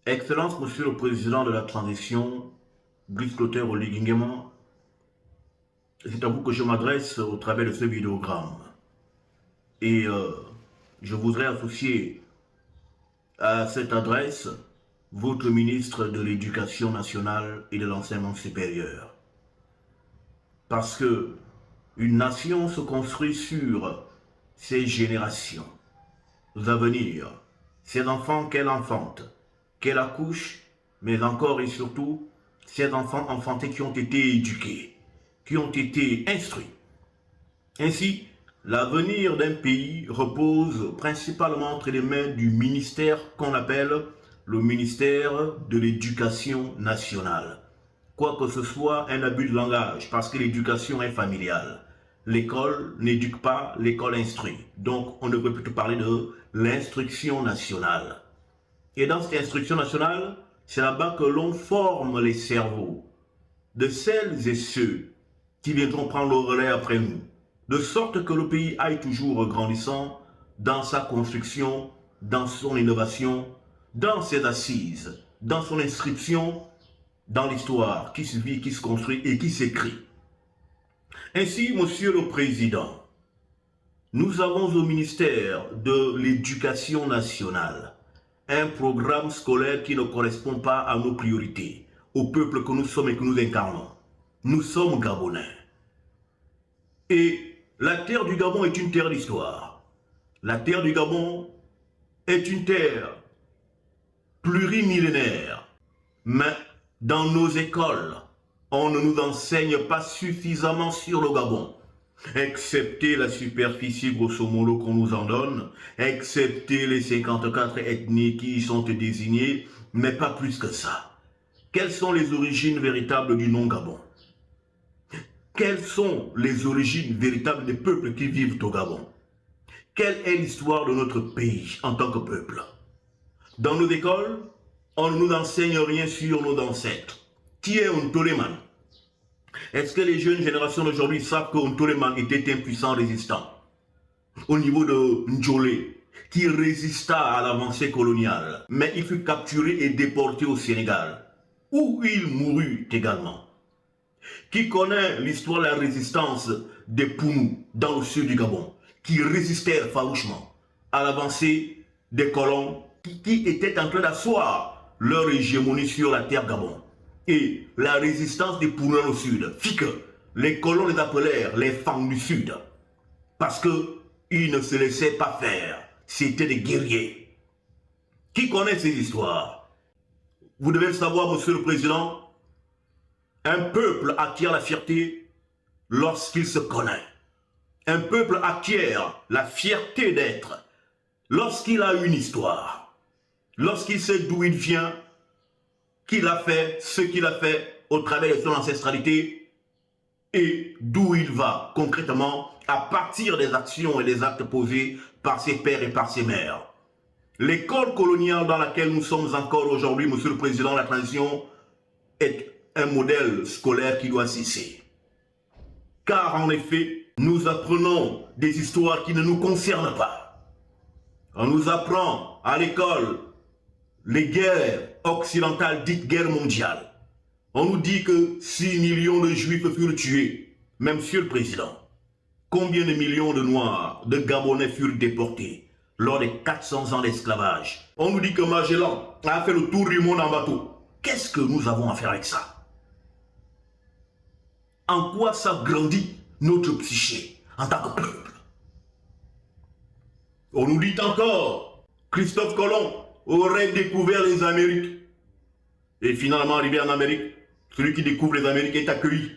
Excellence, Monsieur le Président de la Transition, Brice Clotaire Oligui, c'est à vous que je m'adresse au travers de ce vidéogramme. Et je voudrais associer à cette adresse votre ministre de l'Éducation nationale et de l'Enseignement supérieur. Parce que une nation se construit sur ses générations à venir, ses enfants qu'elle enfante, qu'elle accouche, mais encore et surtout, ces enfants enfantés qui ont été éduqués, qui ont été instruits. Ainsi, l'avenir d'un pays repose principalement entre les mains du ministère qu'on appelle le ministère de l'Éducation nationale. Quoi que ce soit un abus de langage, parce que l'éducation est familiale. L'école n'éduque pas, l'école instruit. Donc, on ne peut plus parler de l'instruction nationale. Et dans cette instruction nationale, c'est là-bas que l'on forme les cerveaux de celles et ceux qui viendront prendre le relais après nous, de sorte que le pays aille toujours grandissant dans sa construction, dans son innovation, dans ses assises, dans son inscription, dans l'histoire qui se vit, qui se construit et qui s'écrit. Ainsi, Monsieur le Président, nous avons au ministère de l'Éducation nationale un programme scolaire qui ne correspond pas à nos priorités, au peuple que nous sommes et que nous incarnons. Nous sommes Gabonais. Et la terre du Gabon est une terre d'histoire. La terre du Gabon est une terre plurimillénaire. Mais dans nos écoles, on ne nous enseigne pas suffisamment sur le Gabon. Excepté la superficie grosso modo qu'on nous en donne, excepté les 54 ethnies qui y sont désignées, mais pas plus que ça. Quelles sont les origines véritables du nom Gabon? Quelles sont les origines véritables des peuples qui vivent au Gabon? Quelle est l'histoire de notre pays en tant que peuple? Dans nos écoles, on ne nous enseigne rien sur nos ancêtres. Qui est Ntoleman? Est-ce que les jeunes générations d'aujourd'hui savent que Ntoleman était un puissant résistant au niveau de Ndjolé, qui résista à l'avancée coloniale, mais il fut capturé et déporté au Sénégal, où il mourut également. Qui connaît l'histoire de la résistance des Pounou dans le sud du Gabon, qui résistèrent farouchement à l'avancée des colons qui étaient en train d'asseoir leur hégémonie sur la terre Gabon. Et la résistance des Pounou au sud fit que les colons les appelèrent les femmes du sud. Parce qu'ils ne se laissaient pas faire. C'était des guerriers. Qui connaît ces histoires? Vous devez le savoir, Monsieur le Président. Un peuple acquiert la fierté lorsqu'il se connaît. Un peuple acquiert la fierté d'être lorsqu'il a une histoire. Lorsqu'il sait d'où il vient, qu'il a fait, ce qu'il a fait au travers de son ancestralité et d'où il va concrètement à partir des actions et des actes posés par ses pères et par ses mères. L'école coloniale dans laquelle nous sommes encore aujourd'hui, Monsieur le Président de la Transition, est un modèle scolaire qui doit cesser. Car en effet, nous apprenons des histoires qui ne nous concernent pas. On nous apprend à l'école les guerres occidentales dites guerres mondiales. On nous dit que 6 millions de juifs furent tués. Mais Monsieur le Président, combien de millions de Noirs, de Gabonais furent déportés lors des 400 ans d'esclavage? On nous dit que Magellan a fait le tour du monde en bateau. Qu'est-ce que nous avons à faire avec ça? En quoi ça grandit notre psyché en tant que peuple? On nous dit encore, Christophe Colomb aurait découvert les Amériques. Et finalement, arrivé en Amérique, celui qui découvre les Amériques est accueilli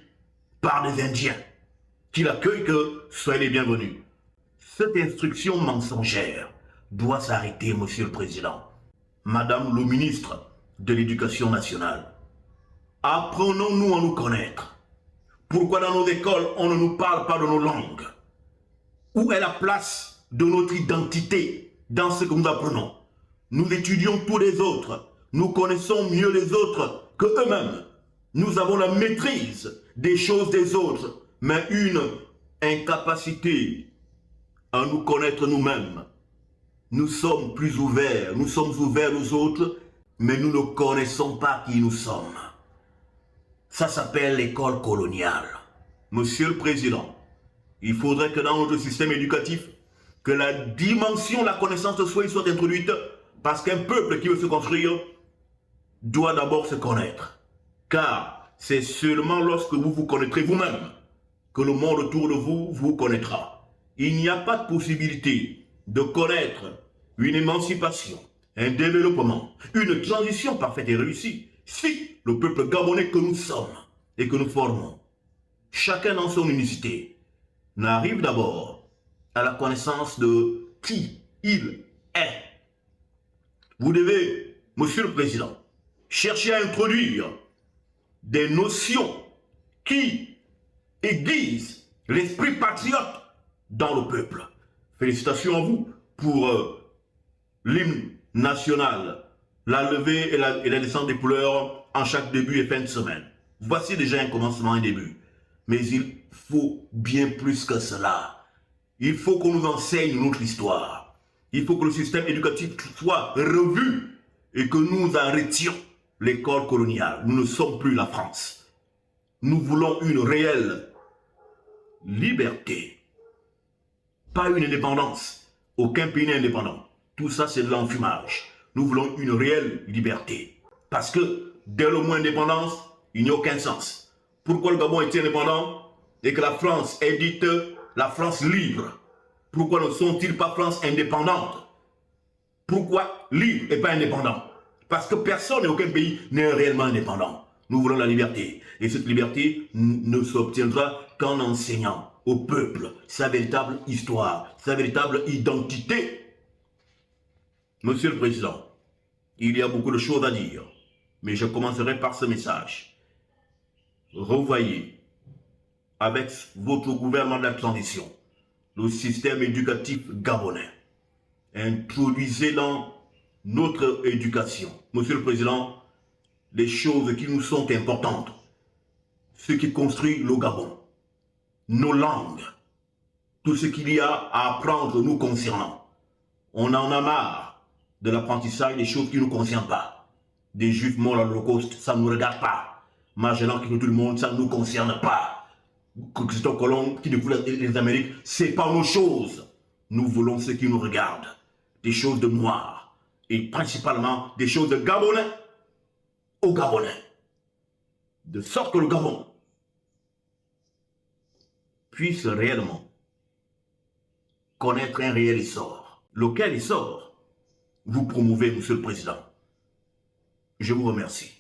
par des Indiens qui l'accueillent que soyez les bienvenus. Cette instruction mensongère doit s'arrêter, Monsieur le Président. Madame le ministre de l'Éducation nationale, apprenons-nous à nous connaître. Pourquoi dans nos écoles, on ne nous parle pas de nos langues? Où est la place de notre identité dans ce que nous apprenons? Nous étudions tous les autres. Nous connaissons mieux les autres que eux-mêmes. Nous avons la maîtrise des choses des autres, mais une incapacité à nous connaître nous-mêmes. Nous sommes plus ouverts, nous sommes ouverts aux autres mais nous ne connaissons pas qui nous sommes. Ça s'appelle l'école coloniale. Monsieur le Président, il faudrait que dans notre système éducatif, que la dimension de la connaissance de soi soit introduite, parce qu'un peuple qui veut se construire doit d'abord se connaître. Car c'est seulement lorsque vous vous connaîtrez vous-même que le monde autour de vous vous connaîtra. Il n'y a pas de possibilité de connaître une émancipation, un développement, une transition parfaite et réussie si le peuple gabonais que nous sommes et que nous formons, chacun dans son unicité, n'arrive d'abord à la connaissance de qui il est. Vous devez, Monsieur le Président, chercher à introduire des notions qui aiguisent l'esprit patriote dans le peuple. Félicitations à vous pour l'hymne national, la levée et la descente des couleurs en chaque début et fin de semaine. Voici déjà un commencement et un début. Mais il faut bien plus que cela. Il faut qu'on nous enseigne notre histoire. Il faut que le système éducatif soit revu et que nous arrêtions l'école coloniale. Nous ne sommes plus la France. Nous voulons une réelle liberté. Pas une indépendance. Aucun pays n'est indépendant. Tout ça, c'est de l'enfumage. Nous voulons une réelle liberté. Parce que dès le mot indépendance, il n'y a aucun sens. Pourquoi le Gabon est indépendant et que la France est dite la France libre? Pourquoi ne sont-ils pas France indépendante? Pourquoi libre et pas indépendant? Parce que personne et aucun pays n'est réellement indépendant. Nous voulons la liberté. Et cette liberté ne s'obtiendra qu'en enseignant au peuple sa véritable histoire, sa véritable identité. Monsieur le Président, il y a beaucoup de choses à dire, mais je commencerai par ce message. Revoyez avec votre gouvernement de la transition le système éducatif gabonais. Introduisez dans notre éducation, Monsieur le Président, les choses qui nous sont importantes, ce qui construit le Gabon, nos langues, tout ce qu'il y a à apprendre nous concernant. On en a marre de l'apprentissage des choses qui ne nous concernent pas. Des juifs morts à l'Holocauste, ça ne nous regarde pas. Magellan qui nous tout le monde, ça ne nous concerne pas. Christophe Colomb qui découvre les Amériques, c'est pas nos choses. Nous voulons ce qui nous regarde. Des choses de noirs. Et principalement des choses de Gabonais aux Gabonais. De sorte que le Gabon puisse réellement connaître un réel essor. Lequel essor vous promouvez, Monsieur le Président? Je vous remercie.